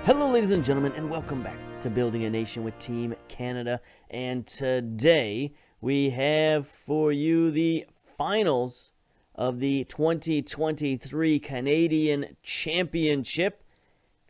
Hello, ladies and gentlemen, and welcome back to Building a Nation with Team Canada. And today we have for you the finals of the 2023 Canadian Championship,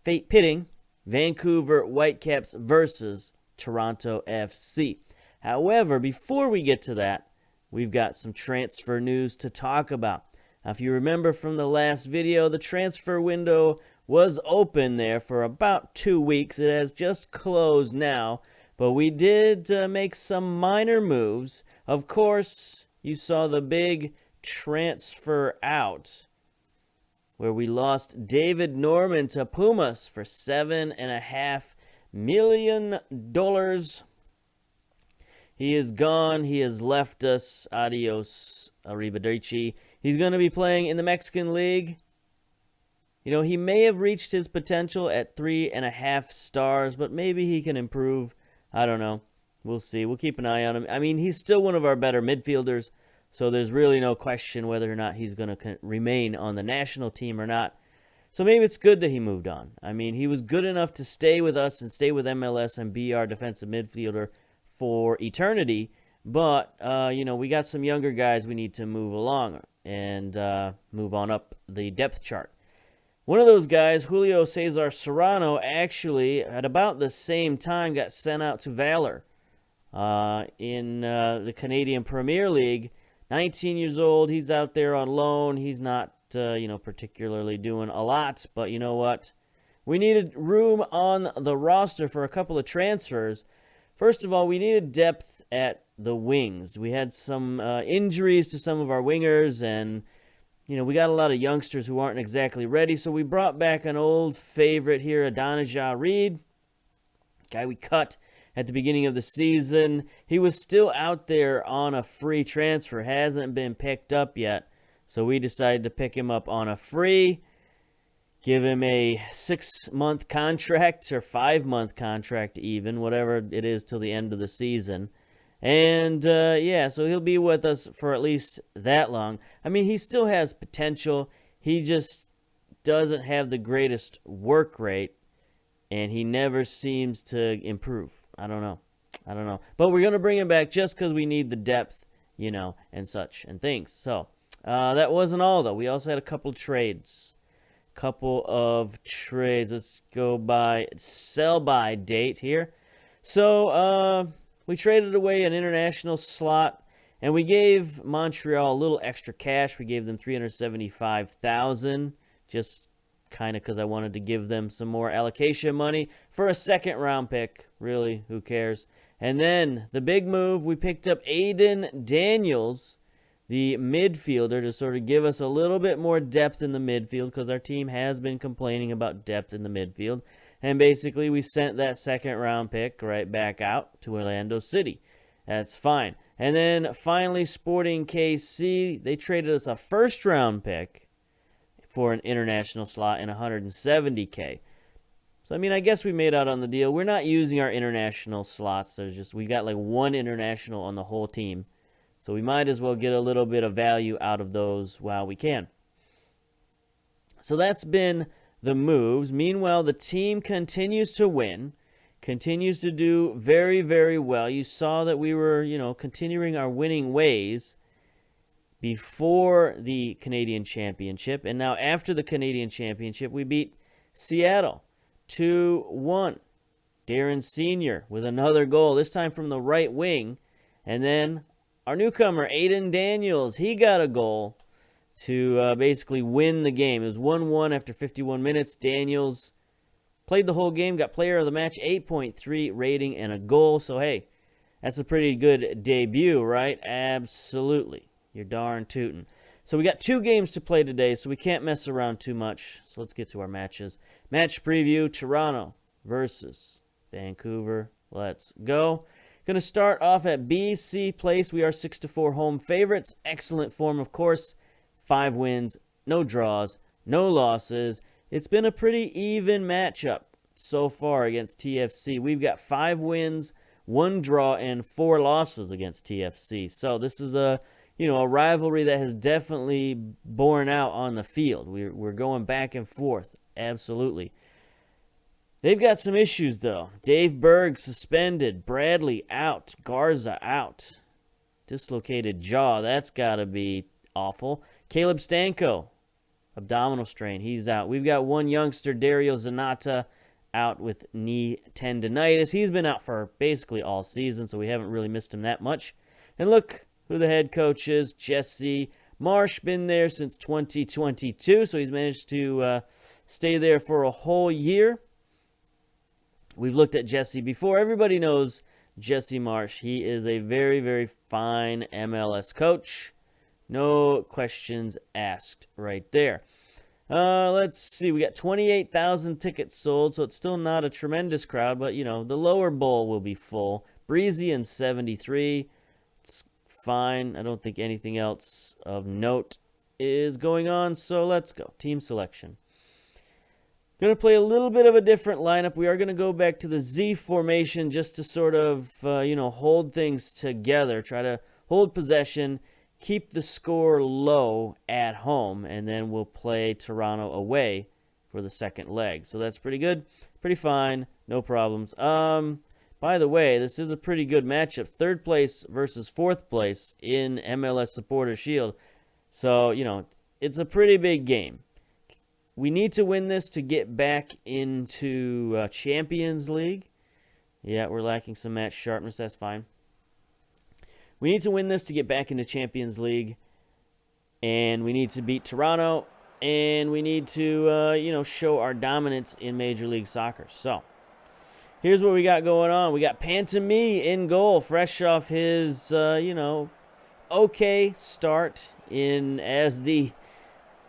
pitting Vancouver Whitecaps versus Toronto FC. However, before we get to that, we've got some transfer news to talk about. Now, if you remember from the last video, the transfer window was open there for about 2 weeks. It has just closed now, but we did make some minor moves. Of course, you saw the big transfer out where we lost David Norman to Pumas for $7.5 million. He is gone. He has left us. Adios, arrivederci. He's going to be playing in the Mexican League. You know, he may have reached his potential at 3.5 stars, but maybe he can improve. I don't know. We'll see. We'll keep an eye on him. I mean, he's still one of our better midfielders, so there's really no question whether or not he's going to remain on the national team or not. So maybe it's good that he moved on. I mean, he was good enough to stay with us and stay with MLS and be our defensive midfielder for eternity. But, we got some younger guys we need to move along and move on up the depth chart. One of those guys, Julio Cesar Serrano, actually, at about the same time, got sent out to Valor in the Canadian Premier League. 19 years old, he's out there on loan. He's not, particularly doing a lot, but you know what? We needed room on the roster for a couple of transfers. First of all, we needed depth at the wings. We had some injuries to some of our wingers, and we got a lot of youngsters who aren't exactly ready, so we brought back an old favorite here, Adonijah Reed, guy we cut at the beginning of the season. He was still out there on a free transfer, hasn't been picked up yet, so we decided to pick him up on a free, give him a 6-month contract, or 5-month contract even, whatever it is till the end of the season. And, so he'll be with us for at least that long. I mean, he still has potential. He just doesn't have the greatest work rate, and he never seems to improve. I don't know. But we're going to bring him back just because we need the depth, and such and things. So, that wasn't all, though. We also had a couple trades. Let's go by sell-by date here. So, we traded away an international slot, and we gave Montreal a little extra cash. We gave them $375,000, just kind of because I wanted to give them some more allocation money for a second-round pick. Really, who cares? And then the big move, we picked up Aiden Daniels, the midfielder, to sort of give us a little bit more depth in the midfield because our team has been complaining about depth in the midfield. And basically, we sent that second-round pick right back out to Orlando City. That's fine. And then, finally, Sporting KC, they traded us a first-round pick for an international slot in $170K. So, I guess we made out on the deal. We're not using our international slots. We got like one international on the whole team. So, we might as well get a little bit of value out of those while we can. So, that's been the moves. Meanwhile, the team continues to win, continues to do very, very well. You saw that we were, continuing our winning ways before the Canadian Championship. And now after the Canadian Championship, we beat Seattle 2-1. Darren Sr. with another goal, this time from the right wing. And then our newcomer, Aiden Daniels, he got a goal to basically win the game. It was 1-1 after 51 minutes. Daniels played the whole game, got player of the match, 8.3 rating and a goal. So, hey, that's a pretty good debut, right? Absolutely. You're darn tootin'. So we got 2 games to play today, so we can't mess around too much. So let's get to our matches. Match preview, Toronto versus Vancouver. Let's go. Going to start off at BC Place. We are 6-4 home favorites. Excellent form, of course. 5 wins, no draws, no losses. It's been a pretty even matchup so far against TFC. We've got 5 wins, 1 draw, and 4 losses against TFC. So this is a rivalry that has definitely borne out on the field. We're going back and forth, absolutely. They've got some issues, though. Dave Berg suspended. Bradley out. Garza out. Dislocated jaw. That's got to be awful. Caleb Stanko, abdominal strain. He's out. We've got one youngster, Dario Zanata, out with knee tendonitis. He's been out for basically all season, so we haven't really missed him that much. And look who the head coach is, Jesse Marsh. Been there since 2022, so he's managed to stay there for a whole year. We've looked at Jesse before. Everybody knows Jesse Marsh. He is a very, very fine MLS coach. No questions asked right there. Let's see. We got 28,000 tickets sold, so it's still not a tremendous crowd, but, the lower bowl will be full. Breezy and 73. It's fine. I don't think anything else of note is going on, so let's go. Team selection. Going to play a little bit of a different lineup. We are going to go back to the Z formation just to sort of, hold things together. Try to hold possession, keep the score low at home, and then we'll play Toronto away for the second leg. So that's pretty good. Pretty fine. No problems. By the way, this is a pretty good matchup. Third place versus fourth place in MLS Supporter Shield. So, it's a pretty big game. We need to win this to get back into Champions League. Yeah, we're lacking some match sharpness. That's fine. We need to win this to get back into Champions League. And we need to beat Toronto. And we need to, show our dominance in Major League Soccer. So, here's what we got going on. We got Pantami in goal, fresh off his, okay start as the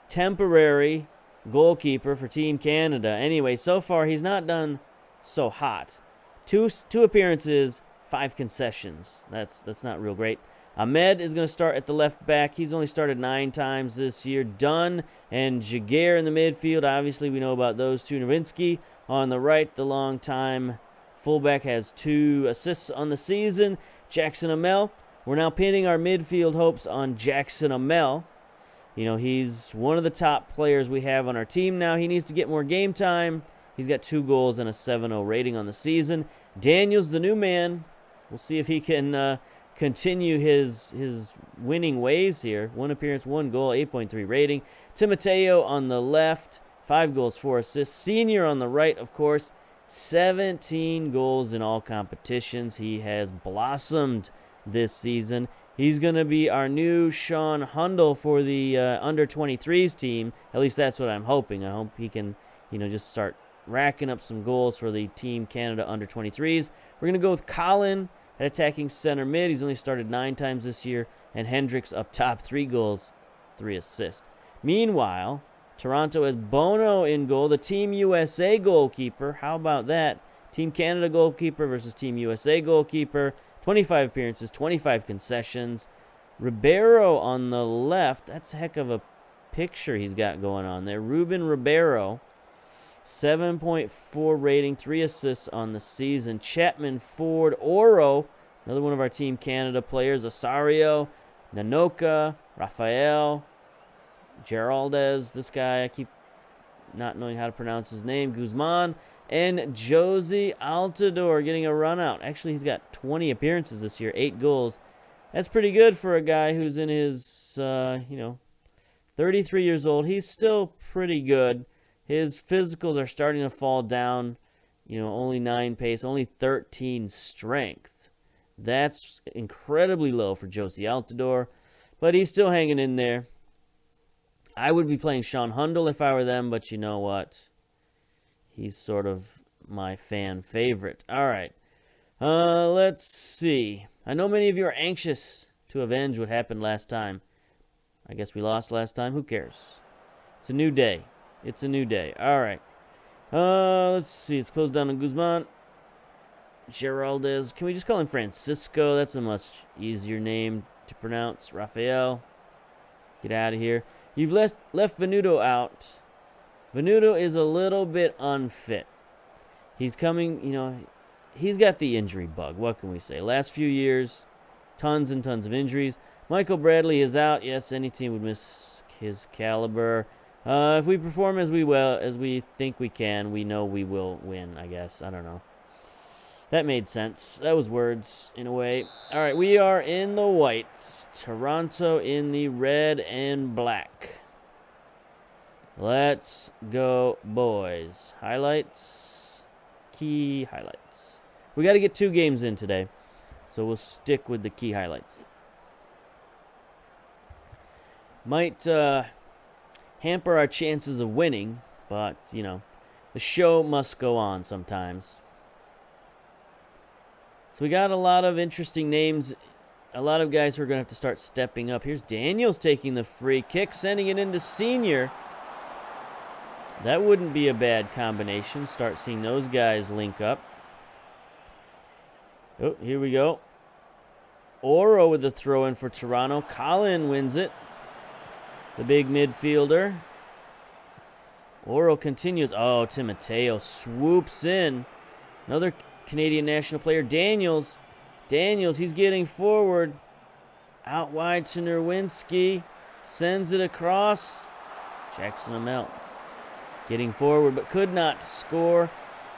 temporary goalkeeper for Team Canada. Anyway, so far he's not done so hot. Two appearances, 5 concessions. That's not real great. Ahmed is going to start at the left back. He's only started 9 times this year. Dunn and Jaguar in the midfield. Obviously, we know about those two. Nowinski on the right, the long-time fullback, has 2 assists on the season. Jackson Amell. We're now pinning our midfield hopes on Jackson Amell. He's one of the top players we have on our team now. He needs to get more game time. He's got 2 goals and a 7.0 rating on the season. Daniel's the new man. We'll see if he can continue his winning ways here. 1 appearance, 1 goal, 8.3 rating. Timoteo on the left, 5 goals, 4 assists. Senior on the right, of course, 17 goals in all competitions. He has blossomed this season. He's going to be our new Sean Hundle for the under-23s team. At least that's what I'm hoping. I hope he can, just start racking up some goals for the Team Canada under-23s. We're going to go with Colin at attacking center mid. He's only started 9 times this year. And Hendricks up top, 3 goals, 3 assists. Meanwhile, Toronto has Bono in goal, the Team USA goalkeeper. How about that? Team Canada goalkeeper versus Team USA goalkeeper. 25 appearances, 25 concessions. Ribeiro on the left. That's a heck of a picture he's got going on there. Ruben Ribeiro, 7.4 rating, 3 assists on the season. Chapman, Ford, Oro, another one of our Team Canada players. Osario, Nanoka, Rafael, Geraldez. This guy, I keep not knowing how to pronounce his name. Guzman. And Josie Altidore getting a run out. Actually, he's got 20 appearances this year, 8 goals. That's pretty good for a guy who's in his, 33 years old. He's still pretty good. His physicals are starting to fall down. Only 9 pace, only 13 strength. That's incredibly low for Josie Altidore. But he's still hanging in there. I would be playing Sean Hundle if I were them, but you know what? He's sort of my fan favorite. All right. Let's see. I know many of you are anxious to avenge what happened last time. I guess we lost last time. Who cares? It's a new day. It's a new day. All right. Let's see. It's closed down on Guzman. Geraldez. Can we just call him Francisco? That's a much easier name to pronounce. Rafael. Get out of here. You've left Venuto out. Venuto is a little bit unfit. He's coming, he's got the injury bug. What can we say? Last few years, tons and tons of injuries. Michael Bradley is out. Yes, any team would miss his caliber. If we perform as we think we can, we know we will win, I guess. I don't know. That made sense. That was words, in a way. All right, we are in the whites. Toronto in the red and black. Let's go, boys. Highlights. Key highlights. We got to get 2 games in today, so we'll stick with the key highlights. Might hamper our chances of winning, but, you know, the show must go on sometimes. So we got a lot of interesting names, a lot of guys who are going to have to start stepping up. Here's Daniels taking the free kick, sending it into Senior. That wouldn't be a bad combination. Start seeing those guys link up. Oh, here we go. Oro with the throw-in for Toronto. Colin wins it. The big midfielder. Oro continues. Oh, Timoteo swoops in. Another Canadian national player, Daniels. Daniels, he's getting forward. Out wide to Nerwinski. Sends it across. Jackson Amell getting forward, but could not score.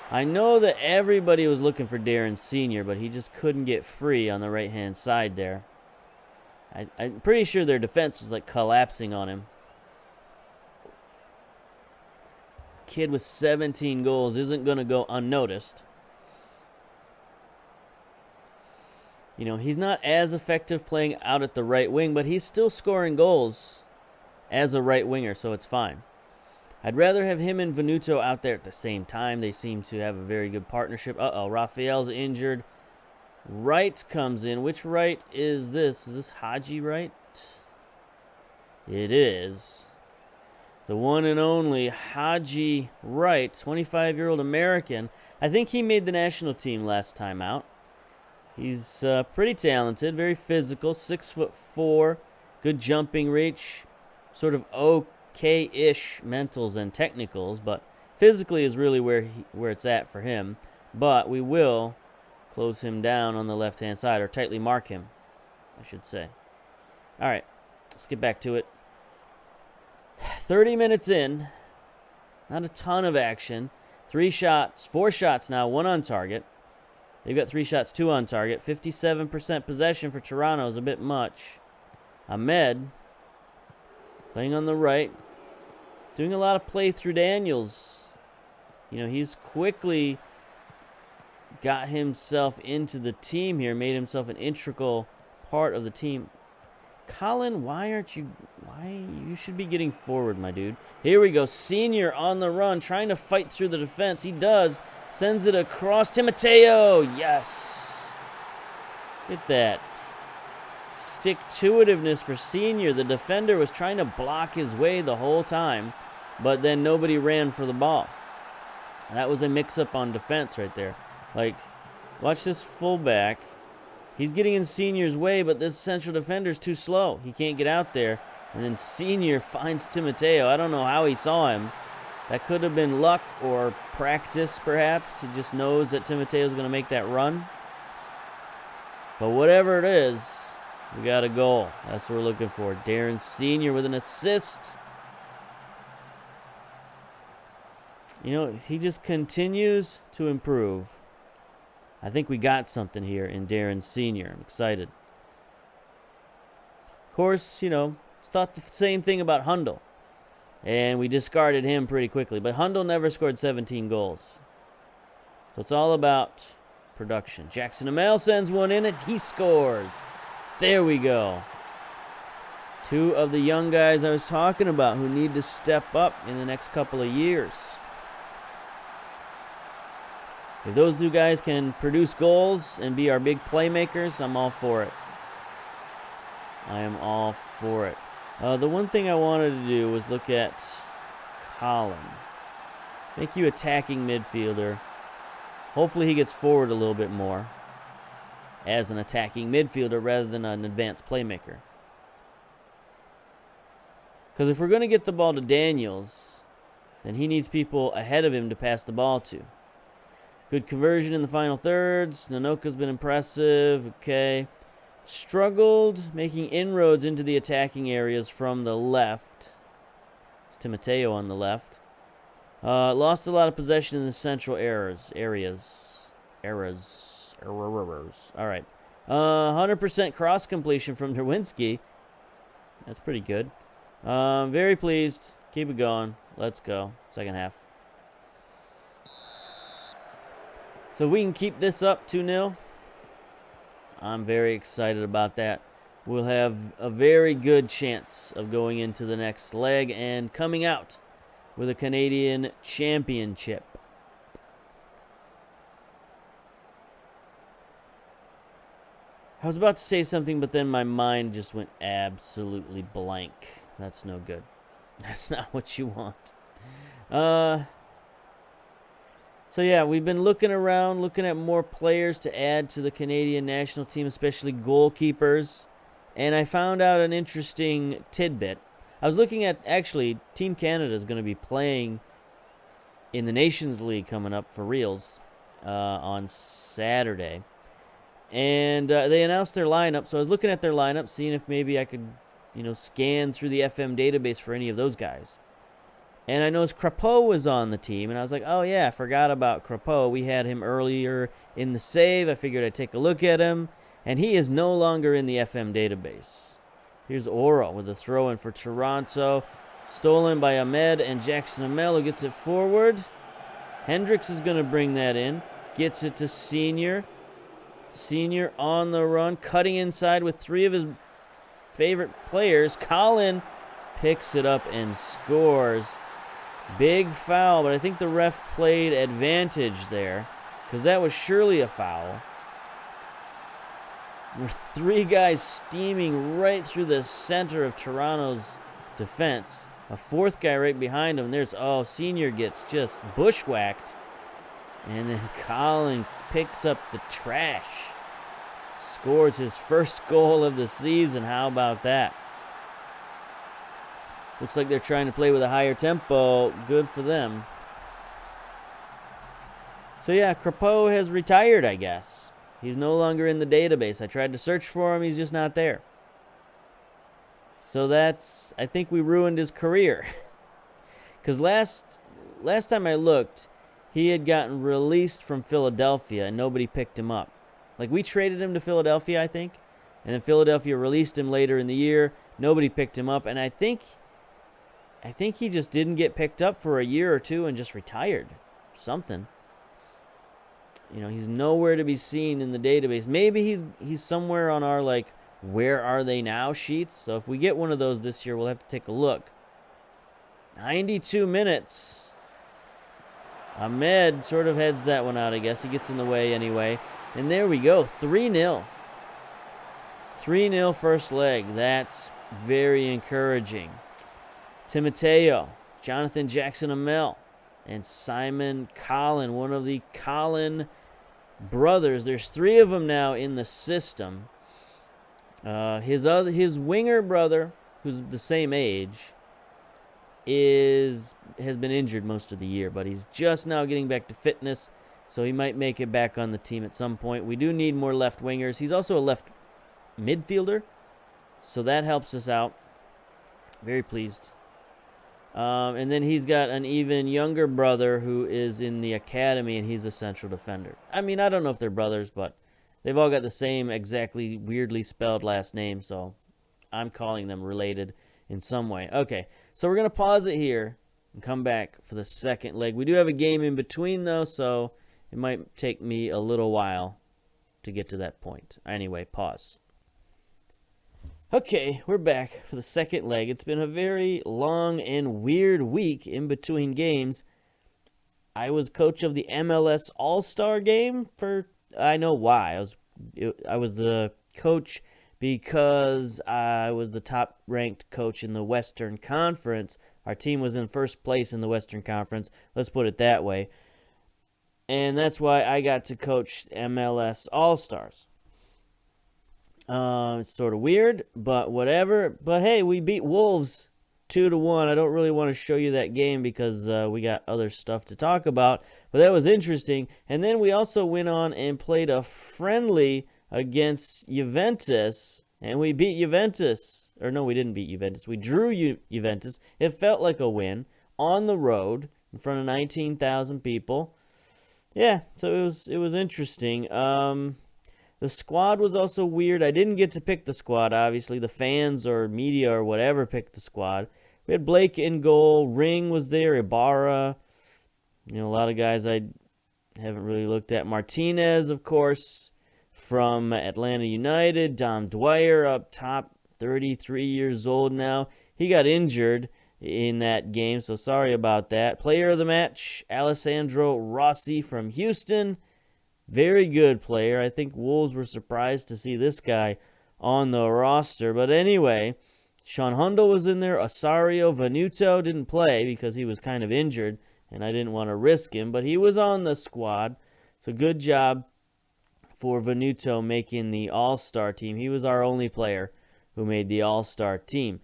I know that everybody was looking for Darren Sr., but he just couldn't get free on the right-hand side there. I'm pretty sure their defense was like collapsing on him. Kid with 17 goals isn't going to go unnoticed. You know, he's not as effective playing out at the right wing, but he's still scoring goals as a right winger, so it's fine. I'd rather have him and Venuto out there at the same time. They seem to have a very good partnership. Uh-oh, Raphael's injured. Wright comes in. Which Wright is this? Is this Haji Wright? It is. The one and only Haji Wright, 25-year-old American. I think he made the national team last time out. He's pretty talented, very physical, 6'4", good jumping reach, sort of okay-ish mentals and technicals, but physically is really where it's at for him. But we will close him down on the left-hand side, or tightly mark him, I should say. All right, let's get back to it. 30 minutes in, not a ton of action. 4 shots now, 1 on target. They've got 3 shots, 2 on target. 57% possession for Toronto is a bit much. Ahmed playing on the right. Doing a lot of play through Daniels. You know, he's quickly got himself into the team here, made himself an integral part of the team. Colin, you should be getting forward, my dude. Here we go. Senior on the run, trying to fight through the defense. He does. Sends it across. Timoteo. Yes. Get that. Stick-to-itiveness for Senior. The defender was trying to block his way the whole time, but then nobody ran for the ball. And that was a mix-up on defense right there. Like, watch this fullback. He's getting in Senior's way, but this central defender's too slow. He can't get out there. And then Senior finds Timoteo. I don't know how he saw him. That could have been luck or practice, perhaps. He just knows that Timoteo's going to make that run. But whatever it is, we got a goal. That's what we're looking for. Darren Senior with an assist. You know, he just continues to improve. I think we got something here in Darren Sr. I'm excited. Of course, you know, thought the same thing about Hundle. And we discarded him pretty quickly. But Hundle never scored 17 goals. So it's all about production. Jackson Amell sends one in and he scores. There we go. 2 of the young guys I was talking about who need to step up in the next couple of years. If those 2 guys can produce goals and be our big playmakers, I'm all for it. I am all for it. The one thing I wanted to do was look at Colin. Make you attacking midfielder. Hopefully he gets forward a little bit more as an attacking midfielder rather than an advanced playmaker. Because if we're going to get the ball to Daniels, then he needs people ahead of him to pass the ball to. Good conversion in the final thirds. Nanoka's been impressive. Okay. Struggled making inroads into the attacking areas from the left. It's Timoteo on the left. Lost a lot of possession in the central areas. All right. 100% cross completion from Derwinski. That's pretty good. Very pleased. Keep it going. Let's go. Second half. So if we can keep this up 2-0, I'm very excited about that. We'll have a very good chance of going into the next leg and coming out with a Canadian championship. I was about to say something, but then my mind just went absolutely blank. That's no good. That's not what you want. So yeah, we've been looking around, looking at more players to add to the Canadian national team, especially goalkeepers. And I found out an interesting tidbit. I was looking at, actually, Team Canada is going to be playing in the Nations League coming up for reals on Saturday. And they announced their lineup, so I was looking at their lineup, seeing if maybe I could, scan through the FM database for any of those guys. And I noticed Crapeau was on the team, and I was like, oh yeah, I forgot about Crapeau. We had him earlier in the save. I figured I'd take a look at him, and he is no longer in the FM database. Here's Oro with a throw-in for Toronto. Stolen by Ahmed and Jackson Amell, who gets it forward. Hendricks is going to bring that in. Gets it to Senior. Senior on the run, cutting inside with three of his favorite players. Colin picks it up and scores. Big foul, but I think the ref played advantage there, because that was surely a foul. There's three guys steaming right through the center of Toronto's defense. A fourth guy right behind him. Senior gets just bushwhacked. And then Colin picks up the trash. Scores his first goal of the season. How about that? Looks like they're trying to play with a higher tempo. Good for them. So yeah, Crapeau has retired, I guess. He's no longer in the database. I tried to search for him. He's just not there. So I think we ruined his career. Because last time I looked, he had gotten released from Philadelphia and nobody picked him up. Like, we traded him to Philadelphia, I think. And then Philadelphia released him later in the year. Nobody picked him up. And I think he just didn't get picked up for a year or two and just retired. Something. He's nowhere to be seen in the database. Maybe he's somewhere on our, where are they now sheets. So if we get one of those this year, we'll have to take a look. 92 minutes. Ahmed sort of heads that one out, I guess. He gets in the way anyway. And there we go. 3-0. 3-0 first leg. That's very encouraging. Timoteo, Jonathan Jackson Amell, and Simon Collin, one of the Collin brothers. There's three of them now in the system. His winger brother, who's the same age, has been injured most of the year, but he's just now getting back to fitness, so he might make it back on the team at some point. We do need more left wingers. He's also a left midfielder, so that helps us out. Very pleased. And then he's got an even younger brother who is in the academy, and he's a central defender. I mean, I don't know if they're brothers, but they've all got the same exactly weirdly spelled last name, so I'm calling them related in some way. Okay, so we're going to pause it here and come back for the second leg. We do have a game in between, though, so it might take me a little while to get to that point. Anyway, pause. Okay, we're back for the second leg. It's been a very long and weird week in between games. I was coach of the MLS All-Star game I know why. I was the coach because I was the top-ranked coach in the Western Conference. Our team was in first place in the Western Conference. Let's put it that way. And that's why I got to coach MLS All-Stars. It's sort of weird, but whatever. But hey, we beat Wolves 2-1. I don't really want to show you that game because we got other stuff to talk about. But that was interesting. And then we also went on and played a friendly against Juventus, and we beat Juventus Or no, we didn't beat Juventus. We drew Juventus. It felt like a win on the road in front of 19,000 people. Yeah, so it was interesting. The squad was also weird. I didn't get to pick the squad, obviously. The fans or media or whatever picked the squad. We had Blake in goal. Ring was there. Ibarra. A lot of guys I haven't really looked at. Martinez, of course, from Atlanta United. Dom Dwyer up top, 33 years old now. He got injured in that game, so sorry about that. Player of the match, Alessandro Rossi from Houston. Very good player. I think Wolves were surprised to see this guy on the roster. But anyway, Sean Hundle was in there. Osario Venuto didn't play because he was kind of injured, and I didn't want to risk him. But he was on the squad, so good job for Venuto making the All-Star team. He was our only player who made the All-Star team.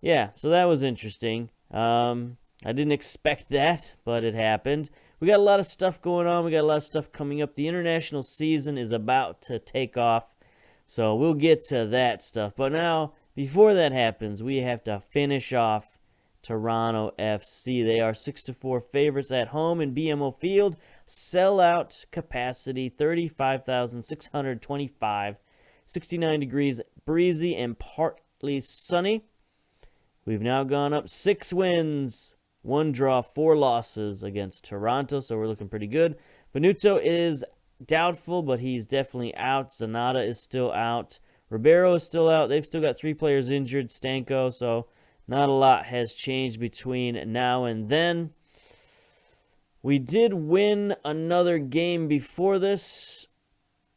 Yeah, so that was interesting. I didn't expect that, but it happened. We got a lot of stuff going on. We got a lot of stuff coming up. The international season is about to take off, so we'll get to that stuff. But now, before that happens, we have to finish off Toronto FC. They are 6-4 favorites at home in BMO Field. Sellout capacity, 35,625. 69 degrees, breezy and partly sunny. We've now gone up 6 wins, 1 draw, 4 losses against Toronto, so we're looking pretty good. Venuto is doubtful, but he's definitely out. Zanata is still out. Ribeiro is still out. They've still got 3 players injured, Stanko, so not a lot has changed between now and then. We did win another game before this,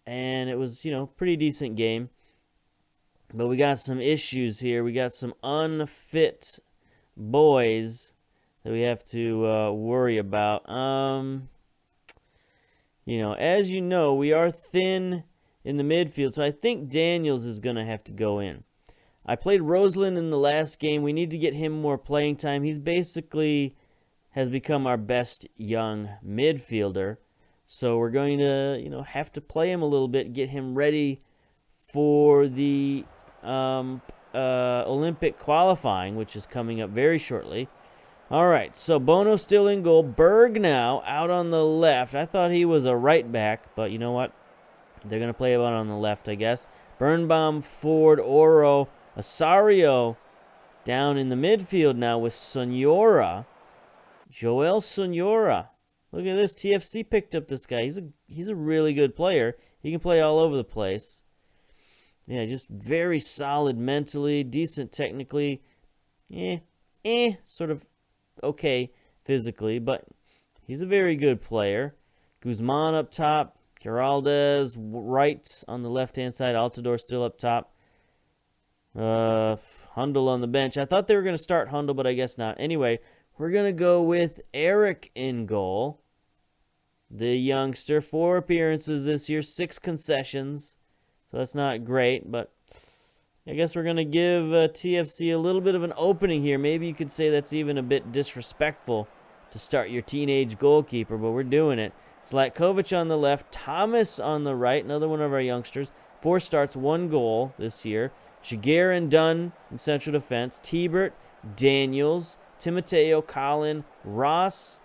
and it was, pretty decent game. But we got some issues here. We got some unfit boys that we have to worry about. As you know, we are thin in the midfield, so I think Daniels is going to have to go in. I played Roseland in the last game. We need to get him more playing time. He's basically has become our best young midfielder. So we're going to, have to play him a little bit, get him ready for the Olympic qualifying, which is coming up very shortly. All right, so Bono still in goal. Berg now out on the left. I thought he was a right back, but you know what? They're going to play him out on the left, I guess. Birnbaum, Ford, Oro, Osario down in the midfield now with Sonora. Joel Sonora. Look at this. TFC picked up this guy. He's a really good player. He can play all over the place. Yeah, just very solid mentally, decent technically. Sort of okay physically, but he's a very good player. Guzman up top. Giraldez right on the left-hand side. Altidore still up top. Hundle on the bench. I thought they were going to start Hundle, but I guess not. Anyway, we're going to go with Eric in goal. The youngster. 4 appearances this year. 6 concessions. So that's not great, but I guess we're going to give TFC a little bit of an opening here. Maybe you could say that's even a bit disrespectful to start your teenage goalkeeper, but we're doing it. Zlatkovic on the left, Thomas on the right, another one of our youngsters. 4 starts, 1 goal this year. Jaguar and Dunn in central defense. Tibert, Daniels, Timoteo, Collin, Ross.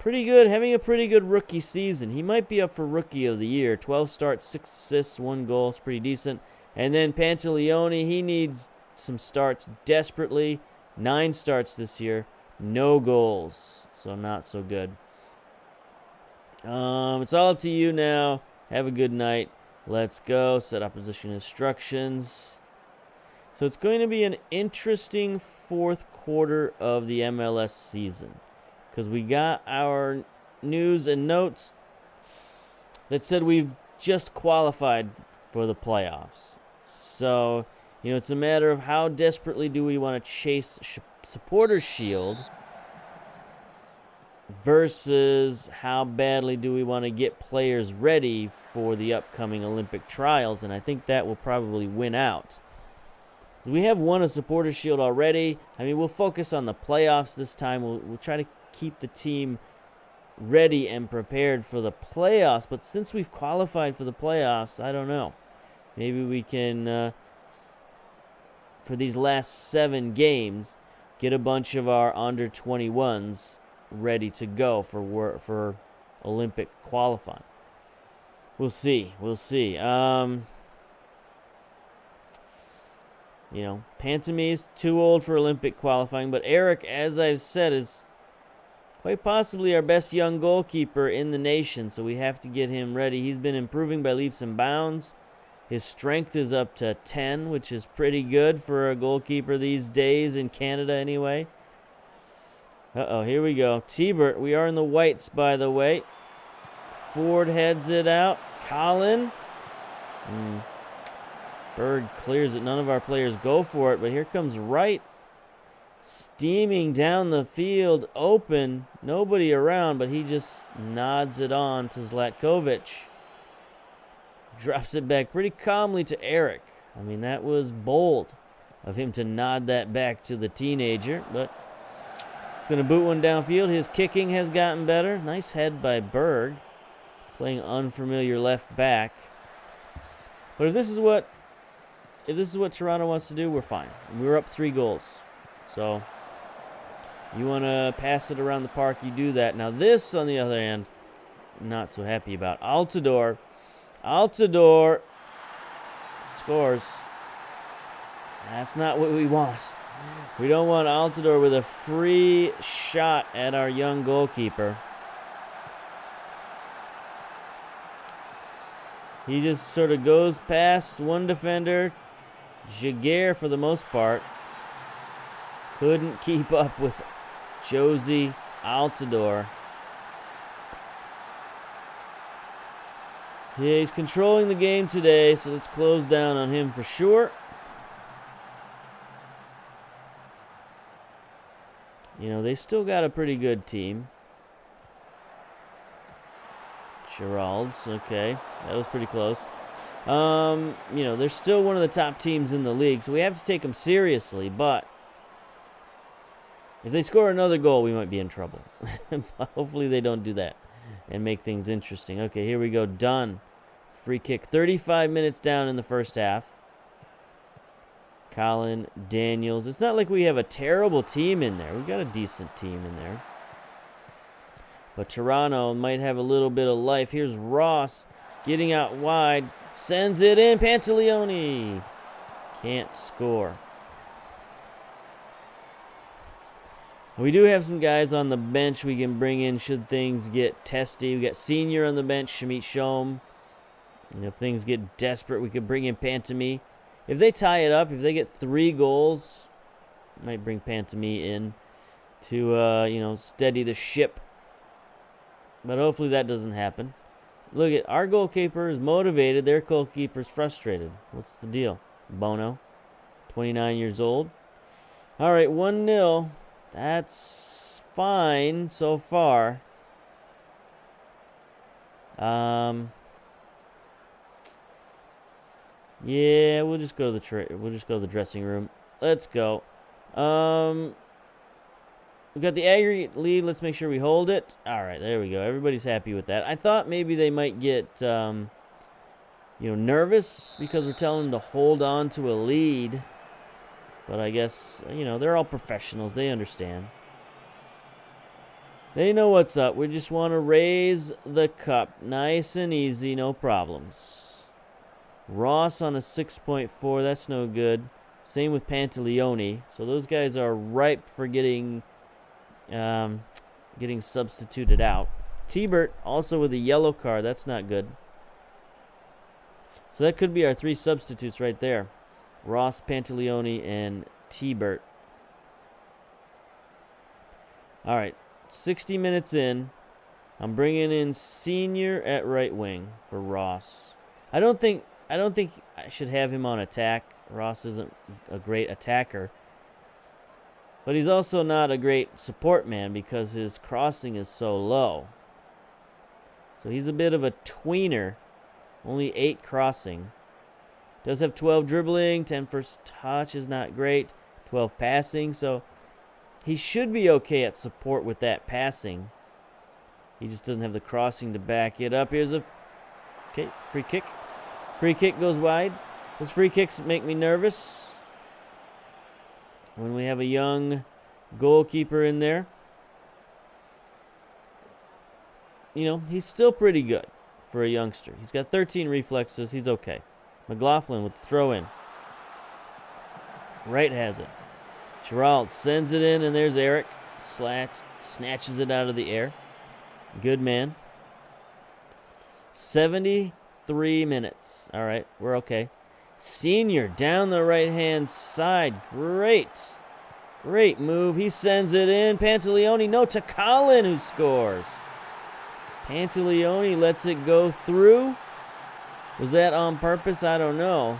Pretty good, having a pretty good rookie season. He might be up for Rookie of the Year. 12 starts, 6 assists, 1 goal. It's pretty decent. And then Pantaleone, he needs some starts desperately. 9 starts this year, no goals. So not so good. It's all up to you now. Have a good night. Let's go. Set opposition instructions. So it's going to be an interesting 4th quarter of the MLS season, because we got our news and notes that said we've just qualified for the playoffs. So, it's a matter of how desperately do we want to chase Supporters' Shield versus how badly do we want to get players ready for the upcoming Olympic trials, and I think that will probably win out. We have won a Supporters' Shield already. I mean, we'll focus on the playoffs this time. We'll try to keep the team ready and prepared for the playoffs, but since we've qualified for the playoffs, I don't know. Maybe we can for these last 7 games, get a bunch of our under 21s ready to go for Olympic qualifying. We'll see. We'll see. You know, Pantomime's too old for Olympic qualifying, but Eric, as I've said, is quite possibly our best young goalkeeper in the nation, so we have to get him ready. He's been improving by leaps and bounds. His strength is up to 10, which is pretty good for a goalkeeper these days in Canada anyway. Uh-oh, here we go. T-Bert, we are in the whites, by the way. Ford heads it out. Colin. Berg clears it. None of our players go for it, but here comes Wright. Steaming down the field, open. Nobody around, but he just nods it on to Zlatkovic. Drops it back pretty calmly to Eric. I mean, that was bold of him to nod that back to the teenager, but he's going to boot one downfield. His kicking has gotten better. Nice head by Berg, playing unfamiliar left back. But if this is what Toronto wants to do, we're fine. We're up 3 goals. So you want to pass it around the park, you do that. Now this, on the other hand, not so happy about. Altidore scores. That's not what we want. We don't want Altidore with a free shot at our young goalkeeper. He just sort of goes past one defender. Jaguar, for the most part, couldn't keep up with Josie Altidore. Yeah, he's controlling the game today, so let's close down on him for sure. You know, they still got a pretty good team. Geralds, okay. That was pretty close. You know, they're still one of the top teams in the league, so we have to take them seriously, but if they score another goal, we might be in trouble. Hopefully they don't do that and make things interesting. Okay, here we go. Done. Free kick. 35 minutes down in the first half. Colin Daniels. It's not like we have a terrible team in there. We've got a decent team in there. But Toronto might have a little bit of life. Here's Ross getting out wide. Sends it in. Pantaleone can't score. We do have some guys on the bench we can bring in should things get testy. We got Senior on the bench, Shamit Shom. And if things get desperate, we could bring in Pantomime. If they tie it up, if they get 3 goals, might bring Pantomime in to, you know, steady the ship. But hopefully that doesn't happen. Look at our goalkeeper is motivated. Their goalkeeper's frustrated. What's the deal? Bono, 29 years old. All right, 1-0. That's fine so far. Yeah, we'll just go to the dressing room. Let's go. We got the aggregate lead. Let's make sure we hold it. All right, there we go. Everybody's happy with that. I thought maybe they might get you know, nervous because we're telling them to hold on to a lead. But I guess, you know, they're all professionals. They understand. They know what's up. We just want to raise the cup. Nice and easy. No problems. Ross on a 6.4. That's no good. Same with Pantaleone. So those guys are ripe for getting substituted out. T-Bert also with a yellow card. That's not good. So that could be our 3 substitutes right there. Ross, Pantaleone, and T-Bert. All right, 60 minutes in. I'm bringing in Senior at right wing for Ross. I don't think I should have him on attack. Ross isn't a great attacker. But he's also not a great support man because his crossing is so low. So he's a bit of a tweener. Only 8 crossing. Does have 12 dribbling, 10 first touch is not great, 12 passing, so he should be okay at support with that passing. He just doesn't have the crossing to back it up. Here's a free kick. Free kick goes wide. Those free kicks make me nervous. when we have a young goalkeeper in there. You know, he's still pretty good for a youngster. He's got 13 reflexes. He's okay. McLaughlin with the throw in. Wright has it. Gerald sends it in, and there's Eric. Snatches it out of the air. Good man. 73 minutes. All right, we're okay. Senior down the right-hand side. Great move. He sends it in. Pantaleone, no, to Colin, who scores. Pantaleone lets it go through. Was that on purpose? I don't know.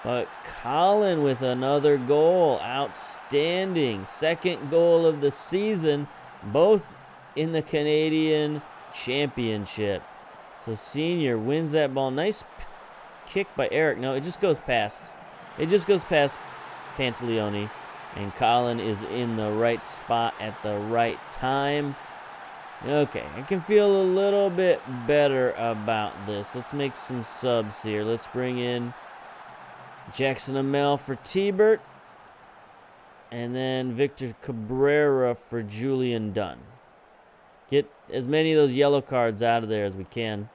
But Colin with another goal. Outstanding. Second goal of the season. Both in the Canadian Championship. So Senior wins that ball. Nice kick by Eric. No, it just goes past. It just goes past Pantaleone. And Colin is in the right spot at the right time. Okay, I can feel a little bit better about this. Let's make some subs here. Let's bring in Jackson Amell for T-Bert. And then Victor Cabrera for Julian Dunn. Get as many of those yellow cards out of there as we can.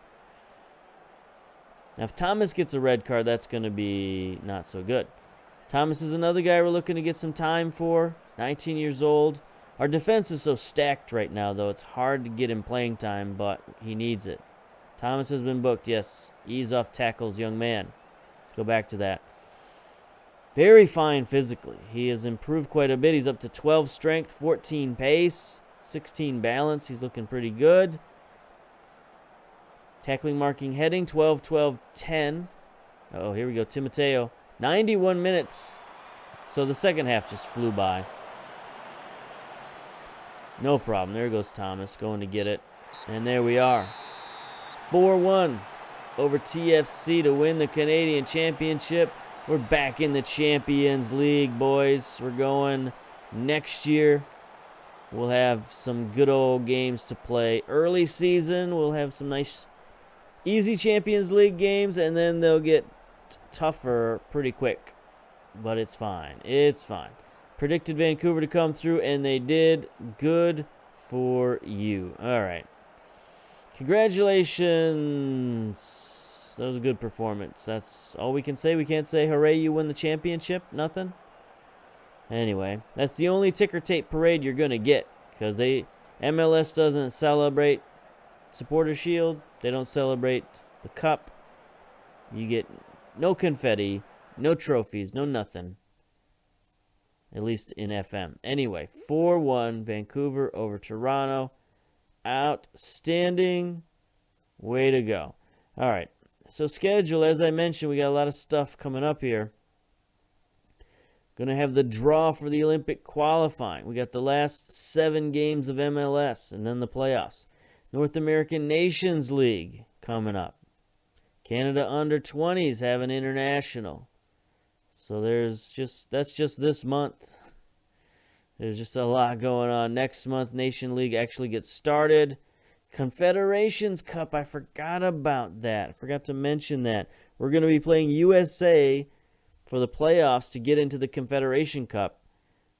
Now, if Thomas gets a red card, that's going to be not so good. Thomas is another guy we're looking to get some time for. 19 years old. Our defense is so stacked right now, though. It's hard to get him playing time, but he needs it. Thomas has been booked, yes. Ease off tackles, young man. Let's go back to that. Very fine physically. He has improved quite a bit. He's up to 12 strength, 14 pace, 16 balance. He's looking pretty good. Tackling, marking, heading, 12, 12, 10. Oh, here we go. Timoteo. 91 minutes. So the second half just flew by. No problem. There goes Thomas going to get it. And there we are. 4-1 over TFC to win the Canadian Championship. We're back in the Champions League, boys. We're going next year. We'll have some good old games to play. Early season, we'll have some nice, easy Champions League games, and then they'll get tougher pretty quick. But it's fine. It's fine. Predicted Vancouver to come through, and they did. Good for you. All right. Congratulations. That was a good performance. That's all we can say. We can't say, hooray, you win the championship. Nothing. Anyway, that's the only ticker tape parade you're going to get, because MLS doesn't celebrate Supporter Shield. They don't celebrate the cup. You get no confetti, no trophies, no nothing. At least in FM. Anyway, 4-1 Vancouver over Toronto. Outstanding. Way to go. All right. So schedule, as I mentioned, we got a lot of stuff coming up here. Going to have the draw for the Olympic qualifying. We got the last 7 games of MLS and then the playoffs. North American Nations League coming up. Canada under-20s have an international. So that's just this month. There's just a lot going on. Next month, Nation League actually gets started. Confederations Cup, I forgot about that. I forgot to mention that. We're going to be playing USA for the playoffs to get into the Confederation Cup,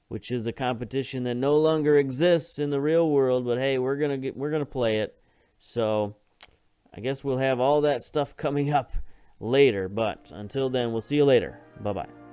which is a competition that no longer exists in the real world, but hey, we're going to play it. So, I guess we'll have all that stuff coming up later, but until then, we'll see you later. Bye-bye.